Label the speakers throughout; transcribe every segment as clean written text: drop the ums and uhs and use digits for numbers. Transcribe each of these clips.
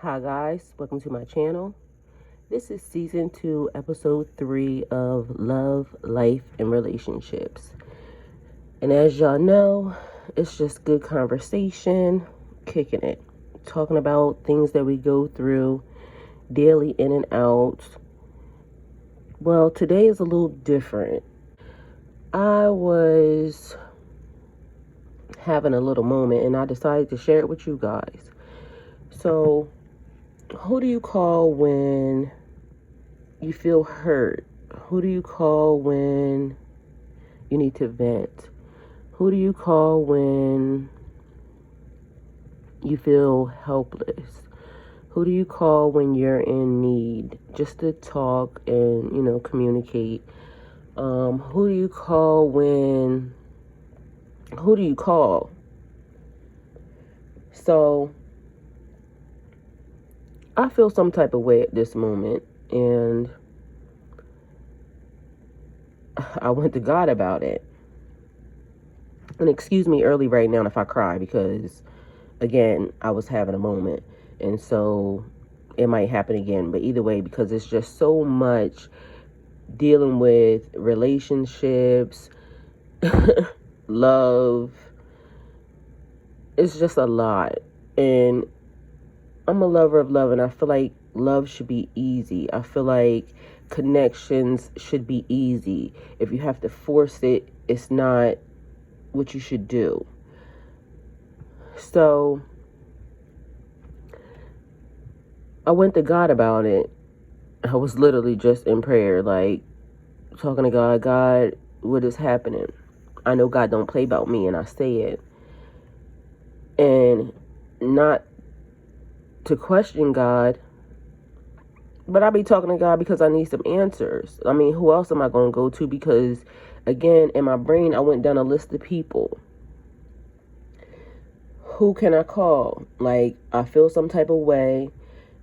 Speaker 1: Hi guys, welcome to my channel. This is season 2, episode 3 of Love, Life, and Relationships. And as y'all know, it's just good conversation, kicking it, talking about things that we go through daily in and out. Well, today is a little different. I was having a little moment and I decided to share it with you guys. So, who do you call when you feel hurt? Who do you call when you need to vent? Who do you call when you feel helpless? Who do you call when you're in need? Just to talk and, communicate. Who do you call when... Who do you call? So, I feel some type of way at this moment, and I went to God about it. And excuse me early right now if I cry, because again, I was having a moment, and so it might happen again. But either way, because it's just so much dealing with relationships, love, it's just a lot. And I'm a lover of love, and I feel like love should be easy. I feel like connections should be easy. If you have to force it, it's not what you should do. So I went to God about it. I was literally just in prayer, like talking to God. God, what is happening? I know God don't play about me, and I say it. And not to question God, but I be talking to God because I need some answers. I mean, who else am I going to go to? Because, again, in my brain, I went down a list of people. Who can I call? Like, I feel some type of way,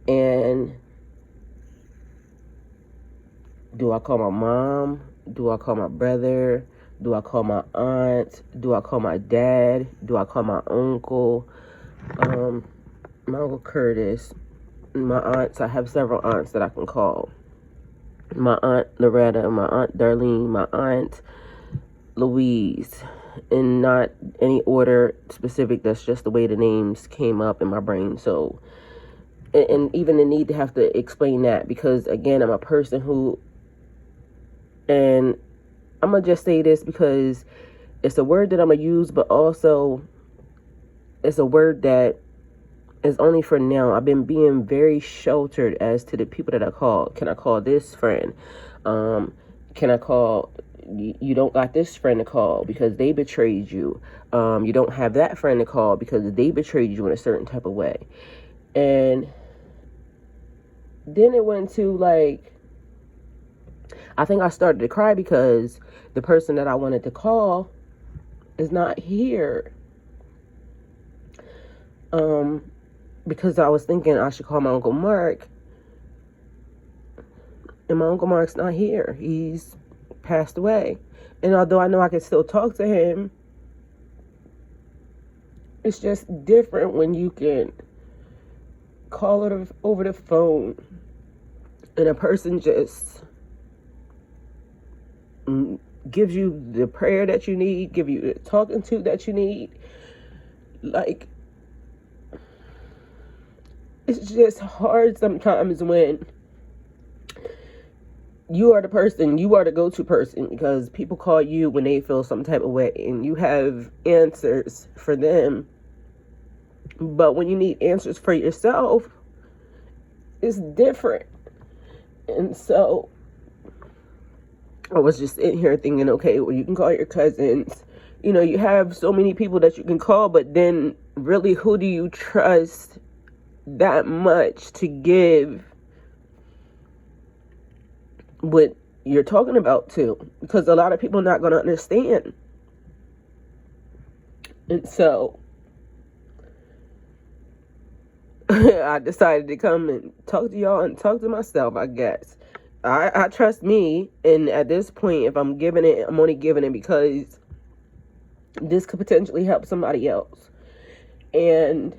Speaker 1: and do I call my mom? Do I call my brother? Do I call my aunt? Do I call my dad? Do I call my uncle? My Uncle Curtis, my aunts. I have several aunts that I can call. My Aunt Loretta, my Aunt Darlene, my Aunt Louise, in not any order specific. That's just the way the names came up in my brain. So, and even the need to have to explain that, because again, I'm a person who, and I'm going to just say this because it's a word that I'm going to use, but also it's a word that is only for now. I've been being very sheltered as to the people that I call. Can I call this friend? Can I call... You don't got this friend to call because they betrayed you. You don't have that friend to call because they betrayed you in a certain type of way. And then it went to, like, I think I started to cry because the person that I wanted to call is not here. Because I was thinking I should call my Uncle Mark, and my Uncle Mark's not here. He's passed away. And although I know I can still talk to him, it's just different when you can call it over the phone and a person just gives you the prayer that you need, give you the talking to that you need. Like, it's just hard sometimes when you are the person, you are the go-to person, because people call you when they feel some type of way and you have answers for them. But when you need answers for yourself, it's different. And so I was just in here thinking, okay, well, you can call your cousins. You know, you have so many people that you can call, but then really, who do you trust that much to give what you're talking about to? Because a lot of people are not going to understand. And so I decided to come and talk to y'all and talk to myself, I guess. I trust me, and at this point, if I'm giving it, I'm only giving it because this could potentially help somebody else. And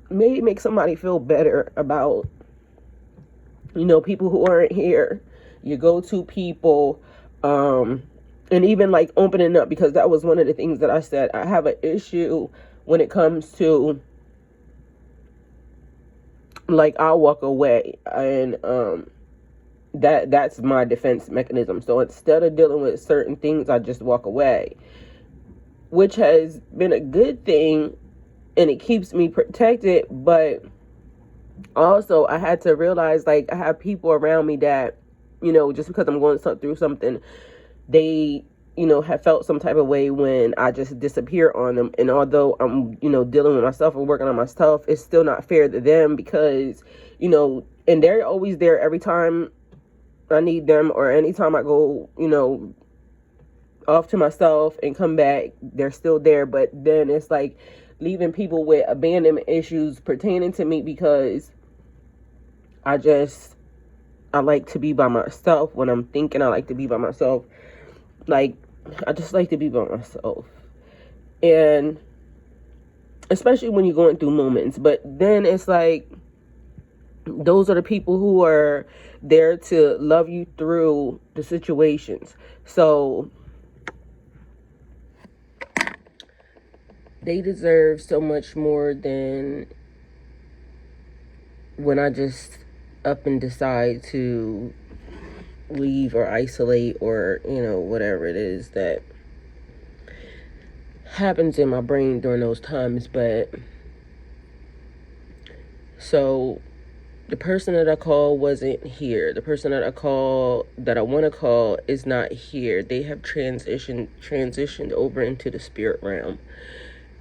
Speaker 1: maybe make somebody feel better about, people who aren't here, your go-to people, and even like opening up, because that was one of the things that I said. I have an issue when it comes to, like, I'll walk away, and that's my defense mechanism. So instead of dealing with certain things, I just walk away, which has been a good thing, and it keeps me protected. But also, I had to realize, like, I have people around me that, just because I'm going through something, they, have felt some type of way when I just disappear on them. And although I'm, dealing with myself and working on myself, it's still not fair to them, because, and they're always there every time I need them, or anytime I go, off to myself and come back, they're still there. But then it's like leaving people with abandonment issues pertaining to me, because I like to be by myself. When I'm thinking, I like to be by myself. Like, I just like to be by myself. And especially when you're going through moments. But then it's like, those are the people who are there to love you through the situations. So they deserve so much more than when I just up and decide to leave or isolate, or whatever it is that happens in my brain during those times. But so the person that I call wasn't here. The person that I want to call is not here. They have transitioned over into the spirit realm.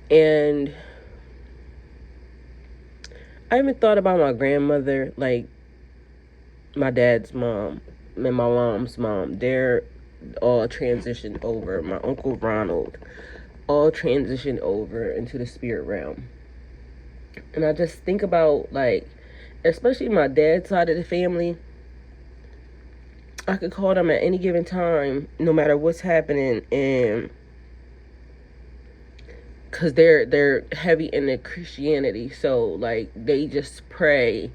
Speaker 1: And I even thought about my grandmother, like my dad's mom and my mom's mom. They're all transitioned over. My Uncle Ronald, all transitioned over into the spirit realm. And I just think about, like, especially my dad's side of the family, I could call them at any given time, no matter what's happening, and because they're heavy into Christianity, so like they just pray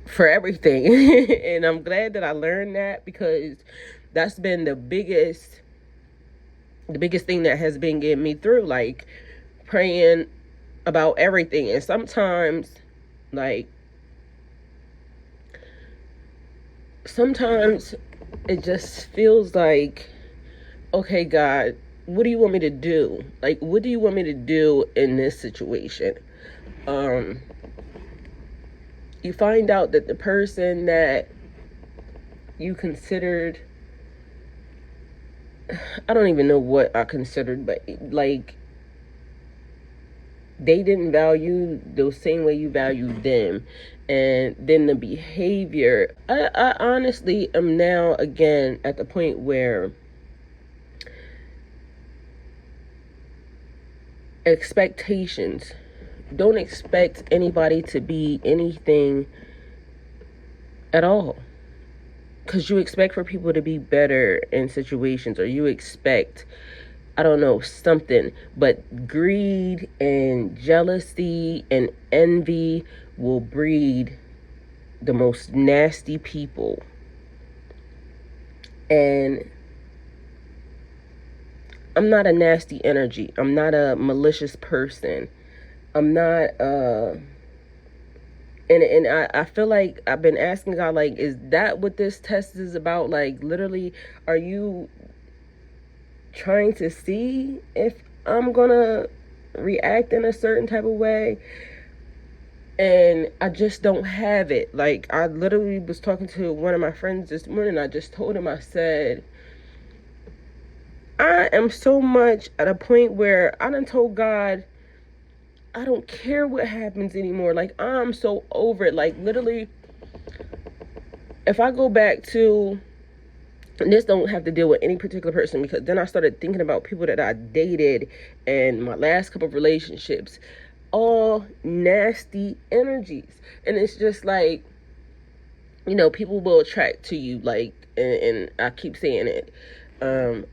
Speaker 1: for everything. And I'm glad that I learned that, because that's been the biggest thing that has been getting me through, like praying about everything. And sometimes it just feels like, okay, God, what do you want me to do? Like, what do you want me to do in this situation? You find out that the person that you considered, I don't even know what I considered, but like, they didn't value the same way you valued them. And then the behavior, I honestly am now again at the point where expectations, don't expect anybody to be anything at all, because you expect for people to be better in situations, or you expect, I don't know, something. But greed and jealousy and envy will breed the most nasty people. And I'm not a nasty energy. I'm not a malicious person. I'm not and I feel like I've been asking God, like, is that what this test is about? Like, literally, are you trying to see if I'm gonna react in a certain type of way? And I just don't have it. Like, I literally was talking to one of my friends this morning. I just told him, I said, I am so much at a point where I done told God, I don't care what happens anymore. Like, I'm so over it. Like, literally, if I go back to, and this don't have to deal with any particular person, because then I started thinking about people that I dated and my last couple of relationships, all nasty energies. And it's just like, people will attract to you, like, and I keep saying it,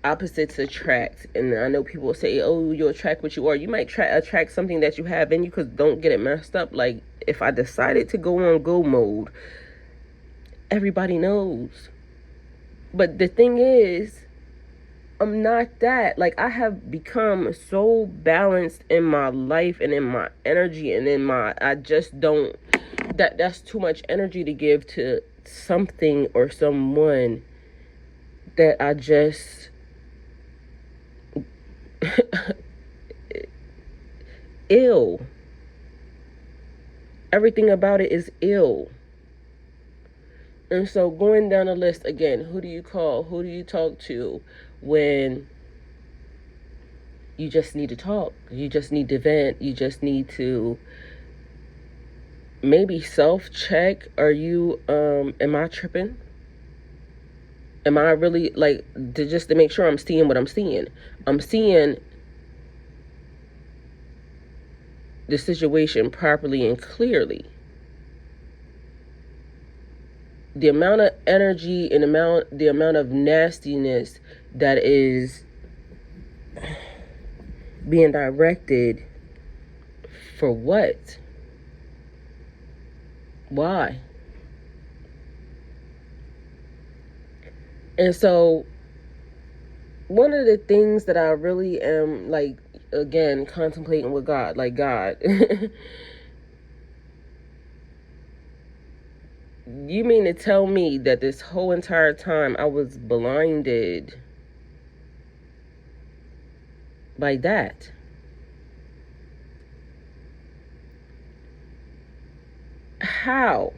Speaker 1: opposites attract. And I know people say, oh, you attract what you are. You might attract something that you have in you, because don't get it messed up. Like, if I decided to go on go mode, everybody knows. But the thing is, I'm not that. Like, I have become so balanced in my life and in my energy and in my, I just don't, that's too much energy to give to something or someone that I just ill. Everything about it is ill. And so going down the list again, who do you call? Who do you talk to when you just need to talk? You just need to vent. You just need to maybe self-check. Are you, am I tripping? Am I really, like, just to make sure I'm seeing what I'm seeing? I'm seeing the situation properly and clearly. The amount of energy and the amount of nastiness that is being directed, for what? Why? And so one of the things that I really am, like, again, contemplating with God, like, God, you mean to tell me that this whole entire time I was blinded by that? How?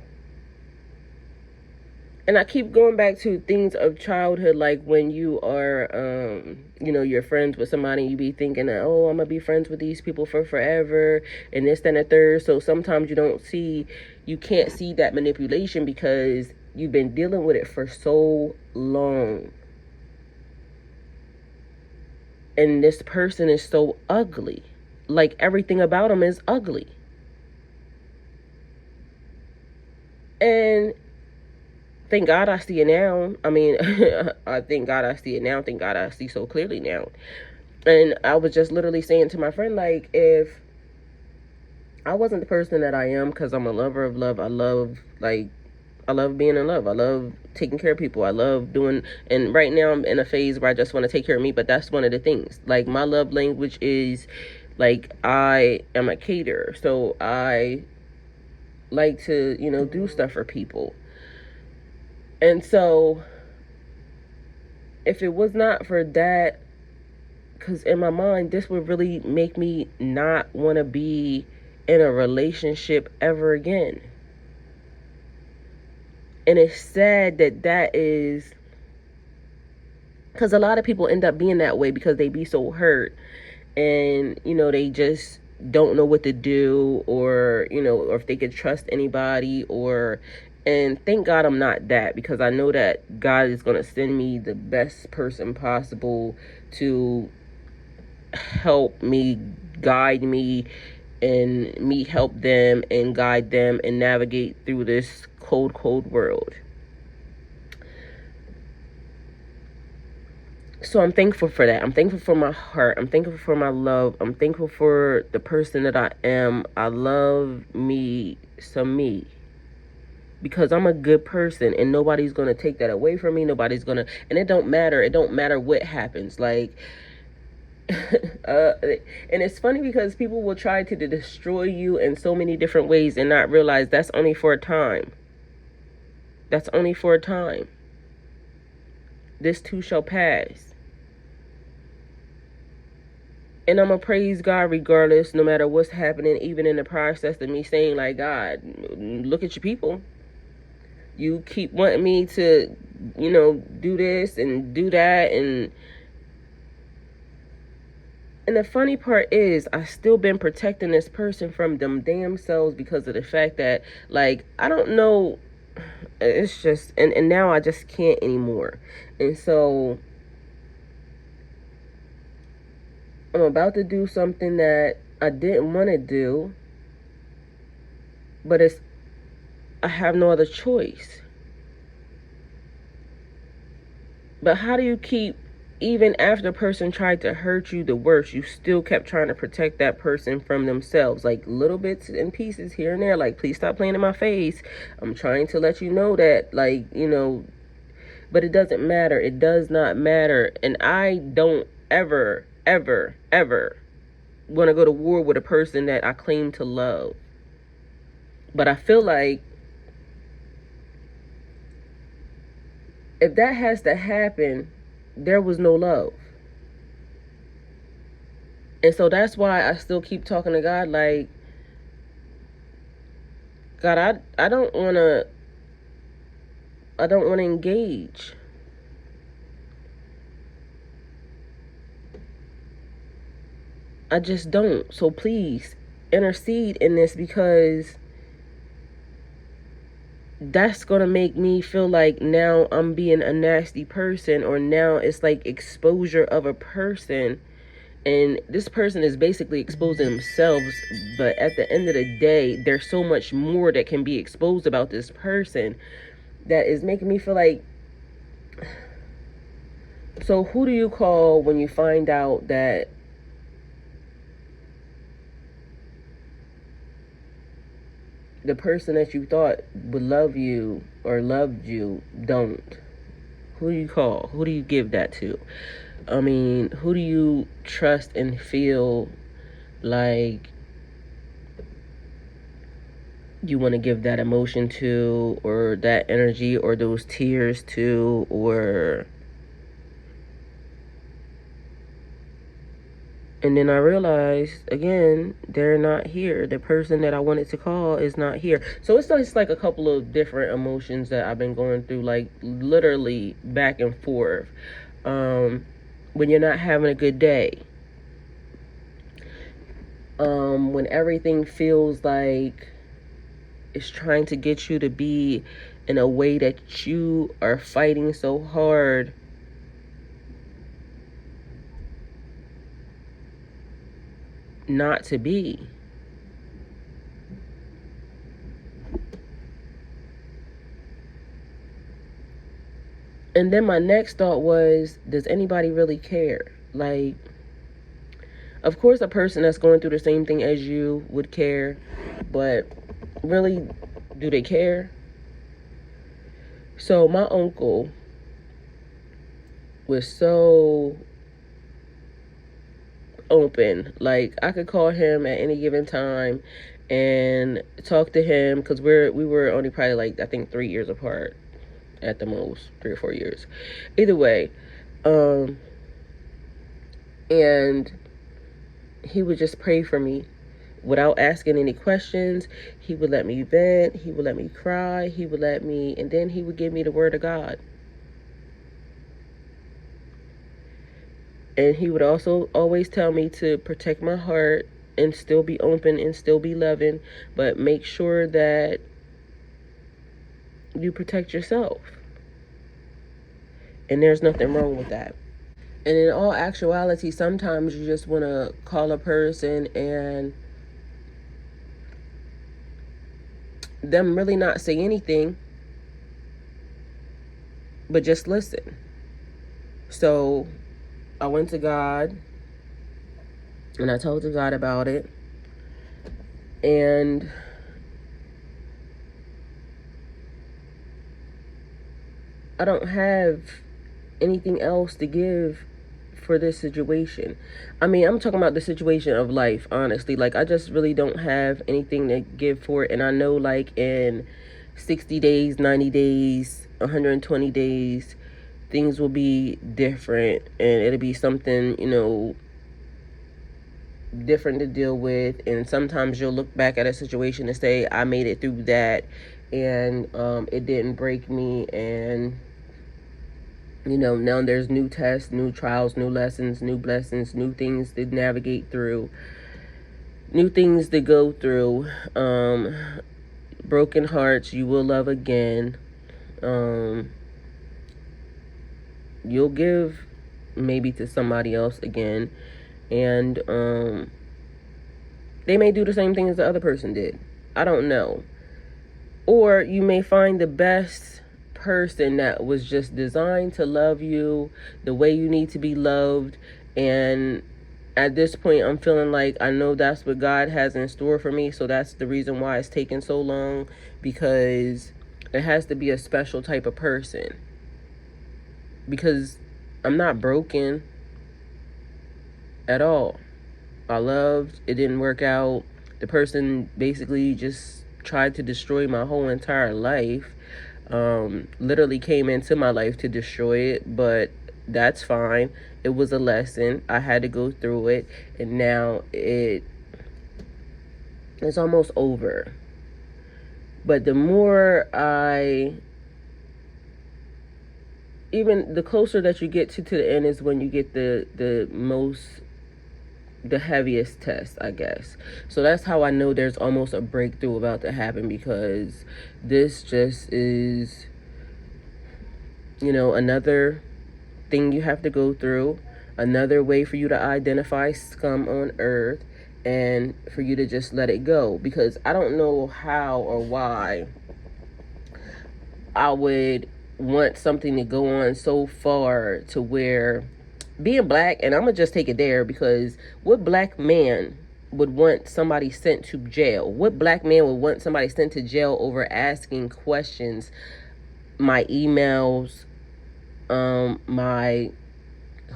Speaker 1: And I keep going back to things of childhood, like when you are, you're friends with somebody, you be thinking that, oh, I'm going to be friends with these people for forever, and this, that, and the third. So sometimes you can't see that manipulation because you've been dealing with it for so long. And this person is so ugly. Like, everything about them is ugly. And thank God I see it now. I mean, I thank God I see it now. Thank God I see so clearly now. And I was just literally saying to my friend, like, if I wasn't the person that I am, because I'm a lover of love, I love being in love. I love taking care of people. I love doing, and right now I'm in a phase where I just want to take care of me, but that's one of the things. Like, my love language is, like, I am a caterer. So I like to, do stuff for people. And so if it was not for that, because in my mind, this would really make me not want to be in a relationship ever again. And it's sad that is, because a lot of people end up being that way because they be so hurt, and they just don't know what to do, or or if they could trust anybody, and thank God I'm not that, because I know that God is going to send me the best person possible to help me, guide me, and me help them and guide them and navigate through this cold, cold world. So I'm thankful for that. I'm thankful for my heart. I'm thankful for my love. I'm thankful for the person that I am. I love me some me, because I'm a good person, and nobody's going to take that away from me. Nobody's going to, and it don't matter what happens. Like, and it's funny because people will try to destroy you in so many different ways and not realize that's only for a time. That's only for a time. This too shall pass. And I'm going to praise God regardless, no matter what's happening, even in the process of me saying, like, God, look at your people. You keep wanting me to, do this and do that, and the funny part is, I still been protecting this person from them damn selves because of the fact that, like, I don't know, it's just, and now I just can't anymore. And so I'm about to do something that I didn't want to do, but I have no other choice. But how do you keep even after a person tried to hurt you the worst, you still kept trying to protect that person from themselves, like little bits and pieces here and there, like, please stop playing in my face, I'm trying to let you know that, like, but it doesn't matter. It does not matter. And I don't ever want to go to war with a person that I claim to love. But I feel like if that has to happen, there was no love. And so that's why I still keep talking to God, like, God, I don't want to engage. I just don't. So please intercede in this, because that's going to make me feel like now I'm being a nasty person, or now it's like exposure of a person, and this person is basically exposing themselves. But at the end of the day, there's so much more that can be exposed about this person that is making me feel like, so who do you call when you find out that the person that you thought would love you or loved you don't? Who do you call? Who do you give that to? I mean, who do you trust and feel like you want to give that emotion to, or that energy, or those tears to, or... And then I realized, again, they're not here. The person that I wanted to call is not here. So it's just like a couple of different emotions that I've been going through, like literally back and forth. When you're not having a good day. When everything feels like it's trying to get you to be in a way that you are fighting so hard not to be. And then my next thought was, does anybody really care? Like, of course a person that's going through the same thing as you would care, but really, do they care? So my uncle was so open. Like, I could call him at any given time and talk to him, because we were only probably, like, I think 3 years apart at the most, 3 or 4 years. Either way, and he would just pray for me without asking any questions. He would let me vent, he would let me cry, he would let me, and then he would give me the word of God. And he would also always tell me to protect my heart and still be open and still be loving, but make sure that you protect yourself. And there's nothing wrong with that. And in all actuality, sometimes you just want to call a person and them really not say anything, but just listen. So I went to God and I told God about it. And I don't have anything else to give for this situation. I mean, I'm talking about the situation of life, honestly. Like, I just really don't have anything to give for it. And I know, like, in 60 days, 90 days, 120 days, things will be different. And it'll be something, different to deal with. And sometimes you'll look back at a situation and say, I made it through that. And it didn't break me. And now there's new tests, new trials, new lessons, new blessings, new things to navigate through, new things to go through. Broken hearts, you will love again. You'll give maybe to somebody else again. And they may do the same thing as the other person did. I don't know. Or you may find the best person that was just designed to love you the way you need to be loved. And at this point, I'm feeling like I know that's what God has in store for me. So that's the reason why it's taken so long, because it has to be a special type of person. Because I'm not broken at all. I loved, it didn't work out. The person basically just tried to destroy my whole entire life. Literally came into my life to destroy it, but that's fine. It was a lesson. I had to go through it, and now it's almost over. But the more even the closer that you get to the end is when you get the heaviest test, I guess. So that's how I know there's almost a breakthrough about to happen, because this just is, another thing you have to go through, another way for you to identify scum on earth, and for you to just let it go. Because I don't know how or why I would want something to go on so far to where being black, and I'm gonna just take it there, because what black man would want somebody sent to jail? What black man would want somebody sent to jail over asking questions? My emails, my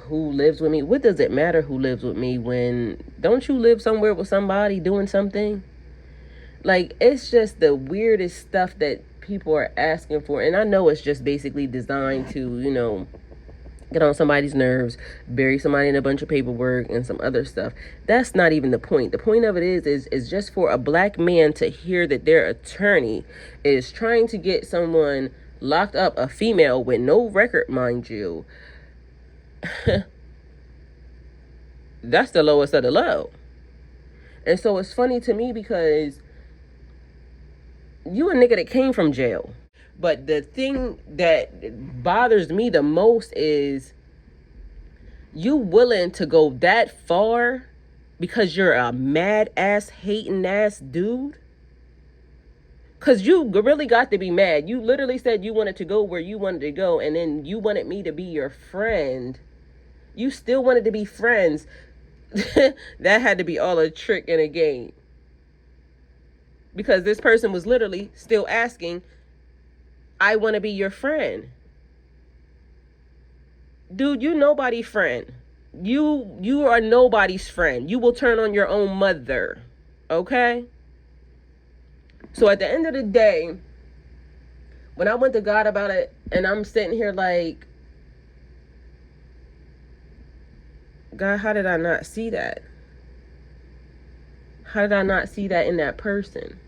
Speaker 1: who lives with me. What does it matter who lives with me when don't you live somewhere with somebody doing something? Like, it's just the weirdest stuff that people are asking for. And I know it's just basically designed to, get on somebody's nerves, bury somebody in a bunch of paperwork and some other stuff. That's not even the point. The point of it is just for a black man to hear that their attorney is trying to get someone locked up, a female with no record, mind you. That's the lowest of the low. And so it's funny to me, because you a nigga that came from jail. But the thing that bothers me the most is you willing to go that far because you're a mad ass hating ass dude. Because you really got to be mad. You literally said you wanted to go where you wanted to go, and then you wanted me to be your friend. You still wanted to be friends. That had to be all a trick and a game. Because this person was literally still asking, I want to be your friend. Dude, you nobody's friend. You are nobody's friend. You will turn on your own mother. Okay? So at the end of the day, when I went to God about it, and I'm sitting here like, God, how did I not see that? How did I not see that in that person?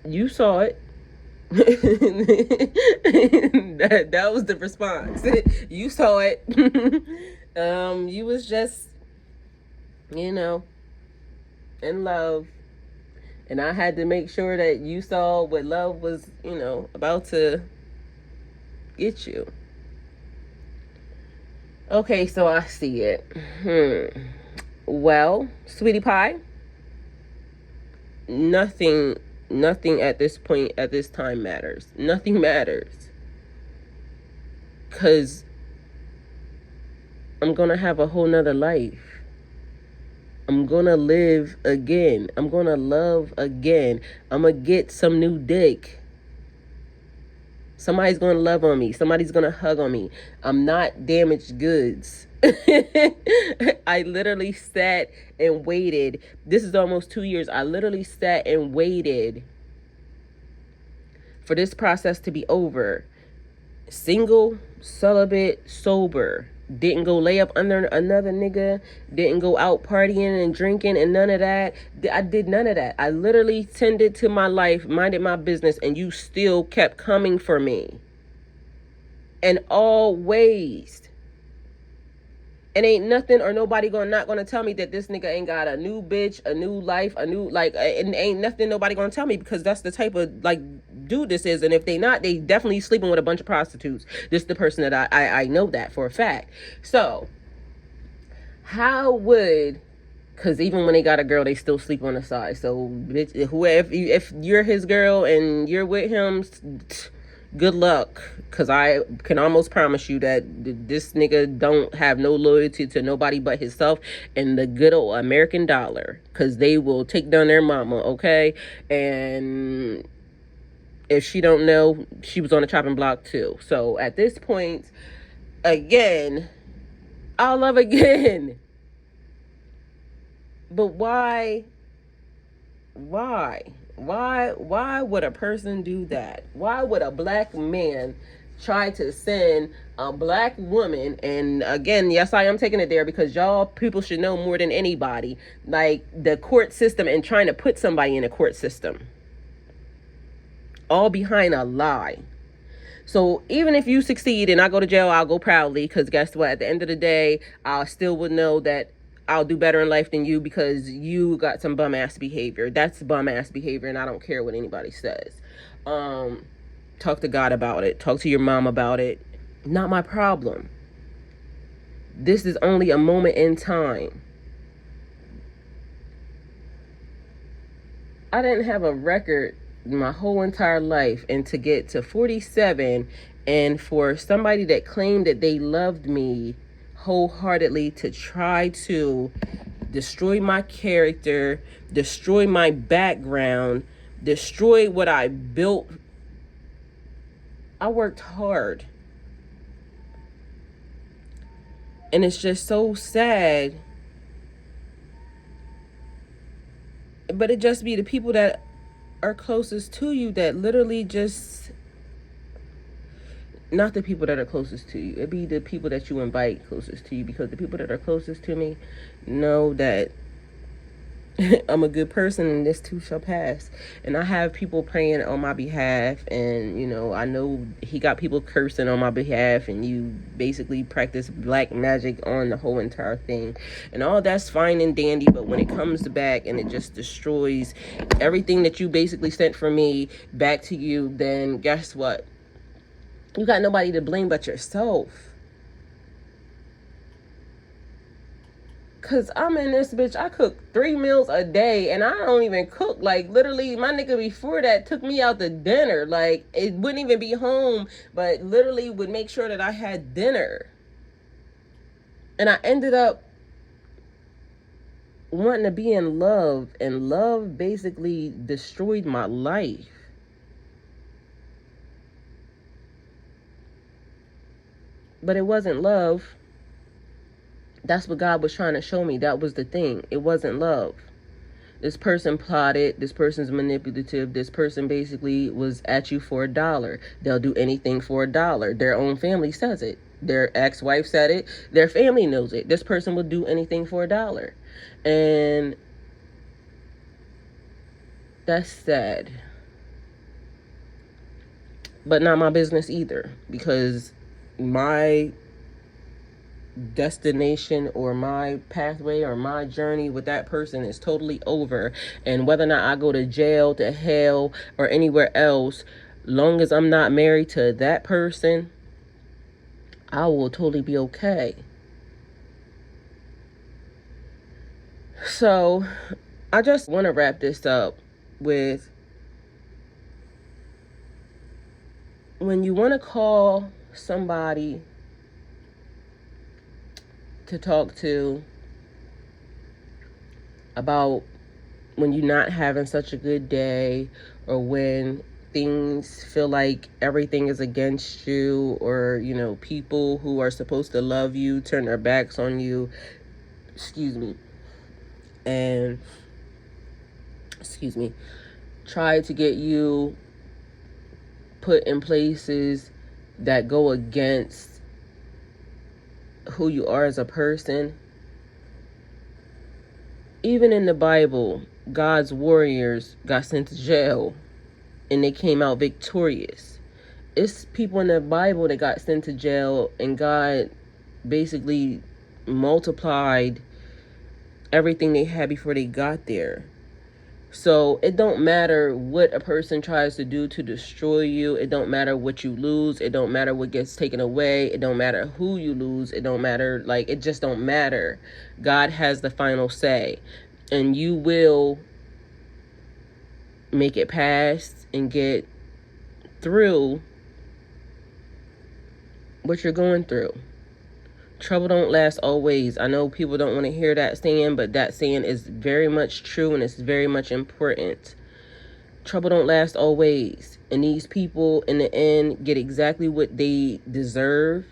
Speaker 1: You saw it. that was the response. You saw it. You was just, in love. And I had to make sure that you saw what love was, about to get you. Okay, so I see it. Well, sweetie pie, nothing at this point, at this time matters. Nothing matters. Because I'm going to have a whole nother life. I'm going to live again. I'm going to love again. I'm going to get some new dick. Somebody's going to love on me. Somebody's going to hug on me. I'm not damaged goods. I literally sat and waited. This is almost 2 years. I literally sat and waited for this process to be over. Single, celibate, sober. Didn't go lay up under another nigga. Didn't go out partying and drinking and none of that. I did none of that. I literally tended to my life, minded my business, and you still kept coming for me. And always. And ain't nothing or nobody not gonna tell me that this nigga ain't got a new bitch, a new life, and ain't nothing nobody gonna tell me, because that's the type of dude this is. And if they not, they definitely sleeping with a bunch of prostitutes. This is the person that I know that for a fact. So how would Because even when they got a girl, they still sleep on the side. So, bitch, if you're his girl and you're with him, good luck. Because I can almost promise you that this nigga don't have no loyalty to nobody but himself and the good old American dollar. Because they will take down their mama, okay? And if she don't know, she was on the chopping block too. So, at this point, again, I'll love again. But why would a person do that? Why would a black man try to send a black woman? And again, yes, I am taking it there because y'all people should know more than anybody, like the court system and trying to put somebody in a court system, all behind a lie. So even if you succeed and I go to jail, I'll go proudly, because guess what? At the end of the day, I still would know that I'll do better in life than you because you got some bum ass behavior. That's bum ass behavior, and I don't care what anybody says. Talk to God about it. Talk to your mom about it. Not my problem. This is only a moment in time. I didn't have a record my whole entire life, and to get to 47 and for somebody that claimed that they loved me wholeheartedly to try to destroy my character, destroy my background, destroy what I built. I worked hard. And it's just so sad. But it just be the people that are closest to you that literally just, not the people that are closest to you. It be the people that you invite closest to you, because the people that are closest to me know that I'm a good person and this too shall pass. And I have people praying on my behalf, and you know, I know he got people cursing on my behalf, and you basically practice black magic on the whole entire thing, and all that's fine and dandy. But when it comes back and it just destroys everything that you basically sent for me back to you, then guess what? You got nobody to blame but yourself. Cause I'm in this bitch, I cook 3 meals a day, and I don't even cook. Like, literally, my nigga before that took me out to dinner. Like, it wouldn't even be home, but literally would make sure that I had dinner. And I ended up wanting to be in love, and love basically destroyed my life. But it wasn't love. That's what God was trying to show me. That was the thing. It wasn't love. This person plotted. This person's manipulative. This person basically was at you for $1. They'll do anything for $1. Their own family says it. Their ex-wife said it. Their family knows it. This person will do anything for $1. And that's sad. But not my business either, because my destination or my pathway or my journey with that person is totally over. And whether or not I go to jail, to hell, or anywhere else, long as I'm not married to that person, I will totally be okay. So I just want to wrap this up with, when you want to call somebody to talk to about when you're not having such a good day, or when things feel like everything is against you, or you know, people who are supposed to love you turn their backs on you, and try to get you put in places that go against who you are as a person. Even in the Bible, God's warriors got sent to jail and they came out victorious. It's people in the Bible that got sent to jail, and God basically multiplied everything they had before they got there. So it don't matter what a person tries to do to destroy you. It don't matter what you lose. It don't matter what gets taken away. It don't matter who you lose. It don't matter. Like, it just don't matter. God has the final say. And you will make it past and get through what you're going through. Trouble don't last always. I know people don't want to hear that saying, but that saying is very much true, and it's very much important. Trouble don't last always. And these people, in the end, get exactly what they deserve.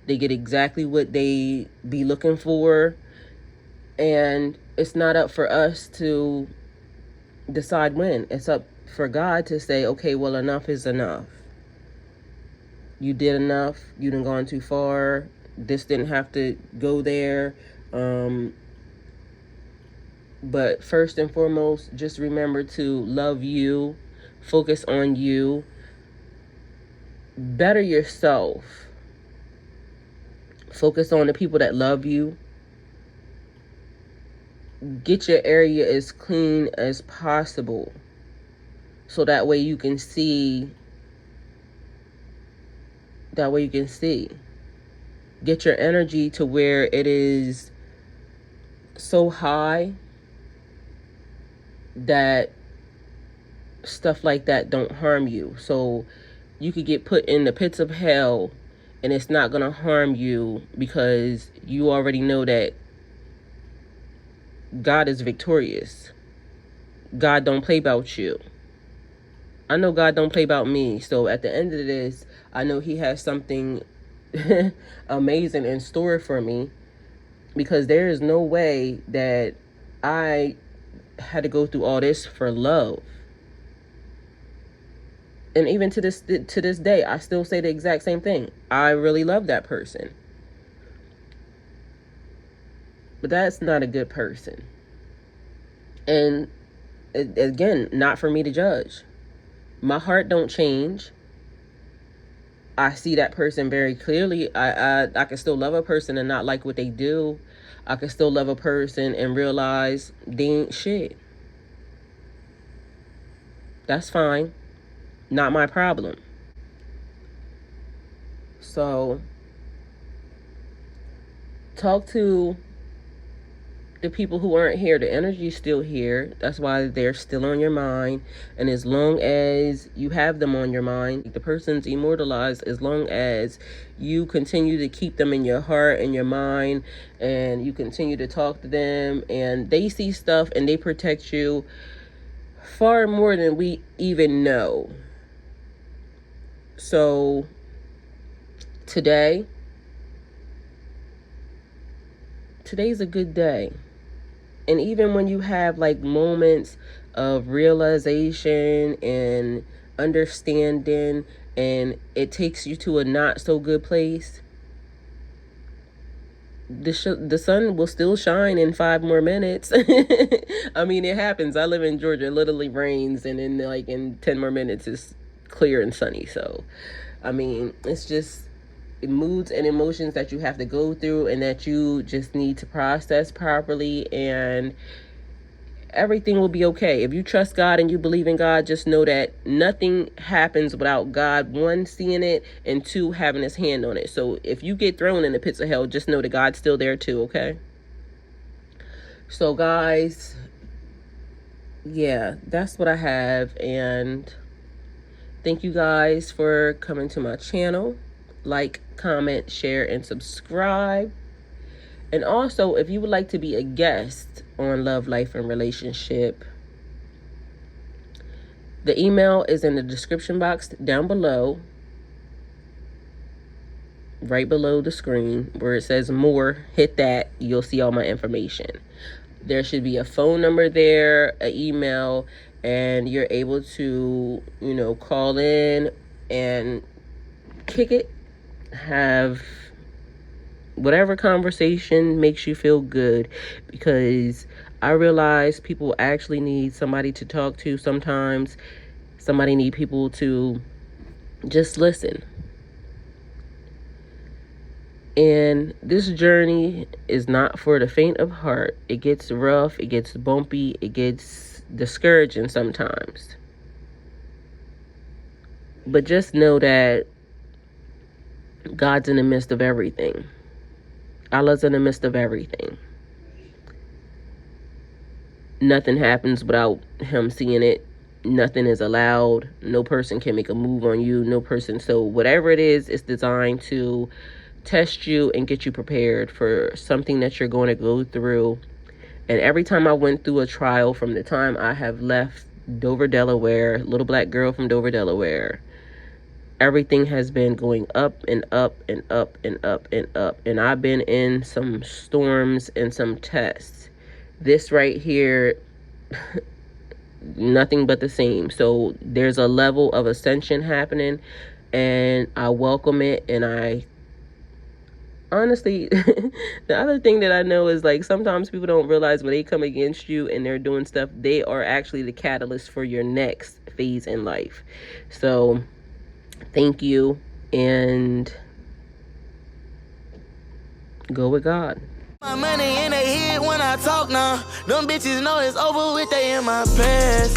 Speaker 1: They get exactly what they be looking for. And it's not up for us to decide when. It's up for God to say, okay, well, enough is enough. You did enough. You done gone too far. This didn't have to go there. But first and foremost, just remember to love you. Focus on you. Better yourself. Focus on the people that love you. Get your area as clean as possible, so that way you can see. Get your energy to where it is so high that stuff like that don't harm you. So you could get put in the pits of hell and it's not going to harm you, because you already know that God is victorious. God don't play about you. I know God don't play about me. So at the end of this, I know he has something amazing in store for me, because there is no way that I had to go through all this for love. And even to this day, I still say the exact same thing. I really love that person. But that's not a good person. And again, not for me to judge. My heart don't change. I see that person very clearly. I can still love a person and not like what they do. I can still love a person and realize they ain't shit. That's fine. Not my problem. So talk to the people who aren't here. The energy's still here. That's why they're still on your mind. And as long as you have them on your mind, the person's immortalized as long as you continue to keep them in your heart and your mind, and you continue to talk to them, and they see stuff and they protect you far more than we even know. So today's a good day. And even when you have like moments of realization and understanding, and it takes you to a not so good place, the sun will still shine in 5 more minutes. I mean, it happens. I live in Georgia. It literally rains, and in 10 more minutes it's clear and sunny. So I mean, it's just moods and emotions that you have to go through, and that you just need to process properly, and everything will be okay. If you trust God and you believe in God, just know that nothing happens without God, 1, seeing it, and 2, having his hand on it. So if you get thrown in the pits of hell, just know that God's still there too, okay? So guys, yeah, that's what I have. And thank you guys for coming to my channel. Like, comment, share, and subscribe. And also, if you would like to be a guest on Love, Life, and Relationship, the email is in the description box down below, right below the screen where it says more. Hit that. You'll see all my information. There should be a phone number there, an email, and you're able to, call in and kick it. Have whatever conversation makes you feel good, because I realize people actually need somebody to talk to sometimes. Somebody need people to just listen. And this journey is not for the faint of heart. It gets rough, it gets bumpy, it gets discouraging sometimes. But just know that God's in the midst of everything. Allah's in the midst of everything. Nothing happens without him seeing it. Nothing is allowed. No person can make a move on you. No person. So whatever it is, it's designed to test you and get you prepared for something that you're going to go through. And every time I went through a trial, from the time I have left Dover, Delaware, little black girl from Dover, Delaware, everything has been going up and up and up and up and up. And I've been in some storms and some tests. This right here, nothing but the same. So there's a level of ascension happening, and I welcome it. And I honestly, the other thing that I know is, like, sometimes people don't realize when they come against you and they're doing stuff, they are actually the catalyst for your next phase in life. So thank you, and go with God.
Speaker 2: My money in their head when I talk now. Them bitches know it's over with, they in my past.